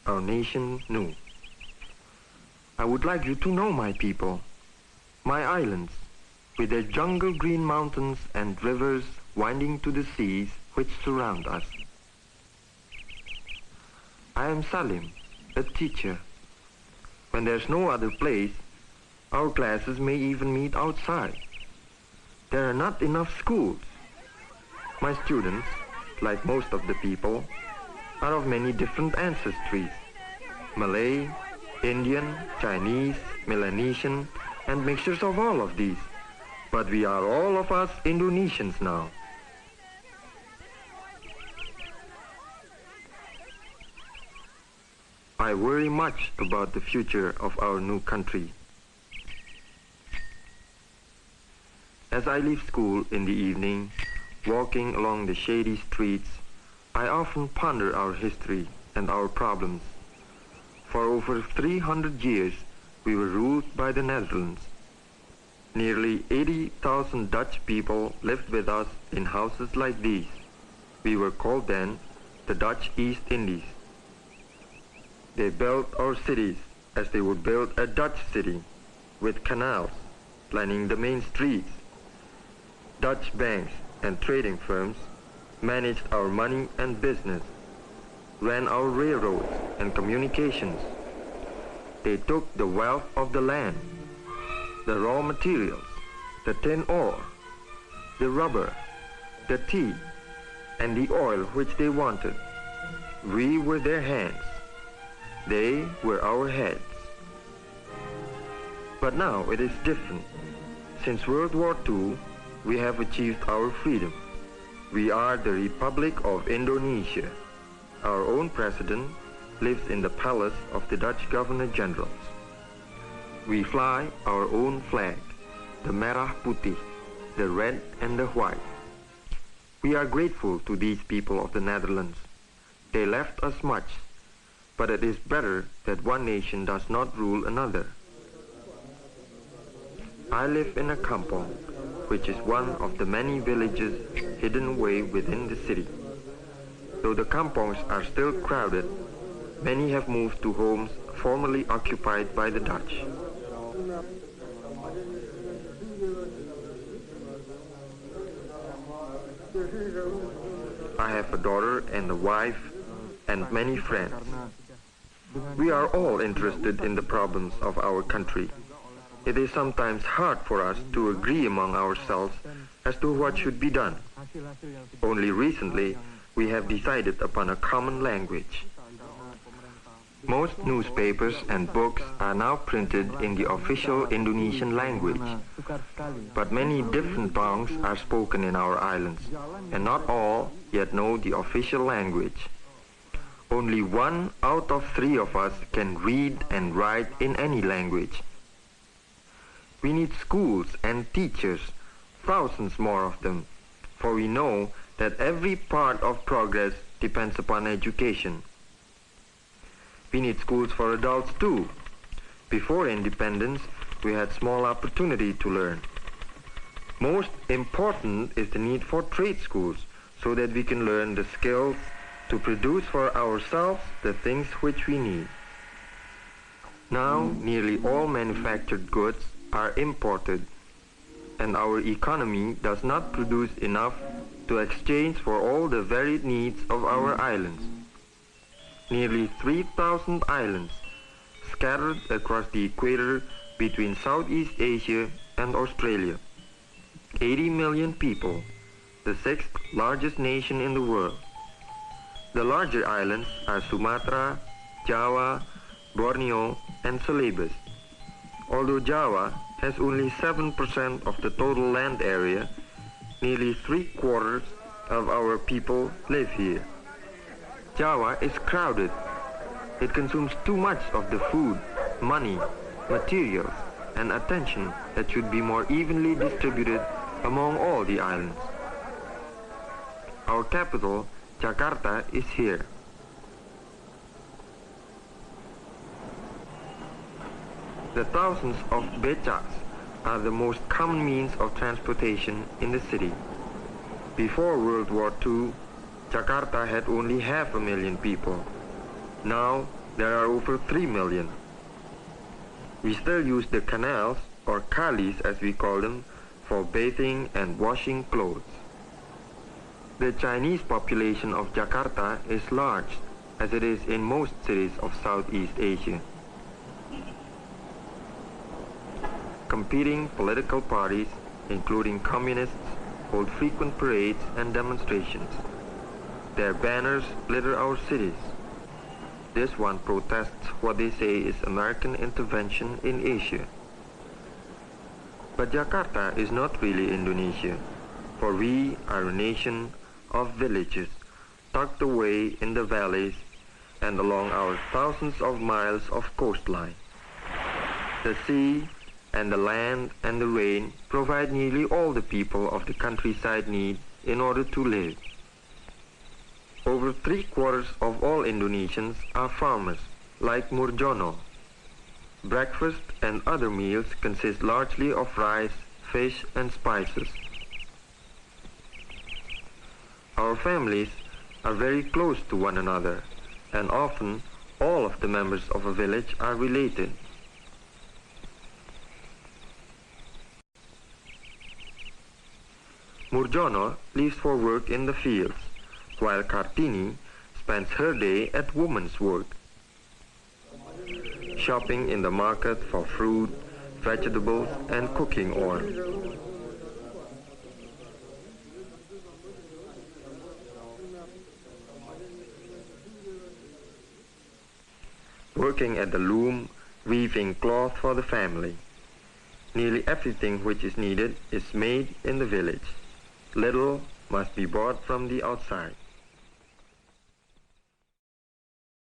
our nation knew. I would like you to know my people, my islands, with their jungle green mountains and rivers winding to the seas which surround us. I am Salim, a teacher. When there's no other place, our classes may even meet outside. There are not enough schools. My students, like most of the people, are of many different ancestries: Malay, Indian, Chinese, Melanesian, and mixtures of all of these. But we are all of us Indonesians now. I worry much about the future of our new country. As I leave school in the evening, walking along the shady streets, I often ponder our history and our problems. For over 300 years, we were ruled by the Netherlands. Nearly 80,000 Dutch people lived with us in houses like these. We were called then the Dutch East Indies. They built our cities as they would build a Dutch city, with canals lining the main streets. Dutch banks and trading firms managed our money and business, ran our railroads and communications. They took the wealth of the land, the raw materials, the tin ore, the rubber, the tea, and the oil which they wanted. We were their hands. They were our heads. But now it is different. Since World War II, we have achieved our freedom. We are the Republic of Indonesia. Our own president lives in the palace of the Dutch Governor-Generals. We fly our own flag, the Merah Putih, the red and the white. We are grateful to these people of the Netherlands. They left us much, but it is better that one nation does not rule another. I live in a kampong, which is one of the many villages hidden away within the city. Though the kampongs are still crowded, many have moved to homes formerly occupied by the Dutch. I have a daughter and a wife and many friends. We are all interested in the problems of our country. It is sometimes hard for us to agree among ourselves as to what should be done. Only recently, we have decided upon a common language. Most newspapers and books are now printed in the official Indonesian language, but many different tongues are spoken in our islands, and not all yet know the official language. Only 1 out of 3 of us can read and write in any language. We need schools and teachers, thousands more of them, for we know that every part of progress depends upon education. We need schools for adults too. Before independence, we had small opportunity to learn. Most important is the need for trade schools, so that we can learn the skills to produce for ourselves the things which we need. Now, nearly all manufactured goods are imported, and our economy does not produce enough to exchange for all the varied needs of our islands. Nearly 3,000 islands scattered across the equator between Southeast Asia and Australia. 80 million people, the 6th largest nation in the world. The larger islands are Sumatra, Java, Borneo, and Celebes. Although Java has only 7% of the total land area, nearly 3/4 of our people live here. Java is crowded. It consumes too much of the food, money, materials, and attention that should be more evenly distributed among all the islands. Our capital, Jakarta, is here. The thousands of becaks are the most common means of transportation in the city. Before World War II, Jakarta had only 500,000 people. Now, there are over 3 million. We still use the canals, or kalis as we call them, for bathing and washing clothes. The Chinese population of Jakarta is large, as it is in most cities of Southeast Asia. Competing political parties, including communists, hold frequent parades and demonstrations. Their banners litter our cities. This one protests what they say is American intervention in Asia. But Jakarta is not really Indonesia, for we are a nation of villages tucked away in the valleys and along our thousands of miles of coastline. The sea and the land and the rain provide nearly all the people of the countryside need in order to live. Over 3/4 of all Indonesians are farmers, like Murjono. Breakfast and other meals consist largely of rice, fish and spices. Our families are very close to one another, and often all of the members of a village are related. Murjono leaves for work in the fields, while Kartini spends her day at woman's work, shopping in the market for fruit, vegetables and cooking oil. Working at the loom, weaving cloth for the family. Nearly everything which is needed is made in the village. Little must be bought from the outside.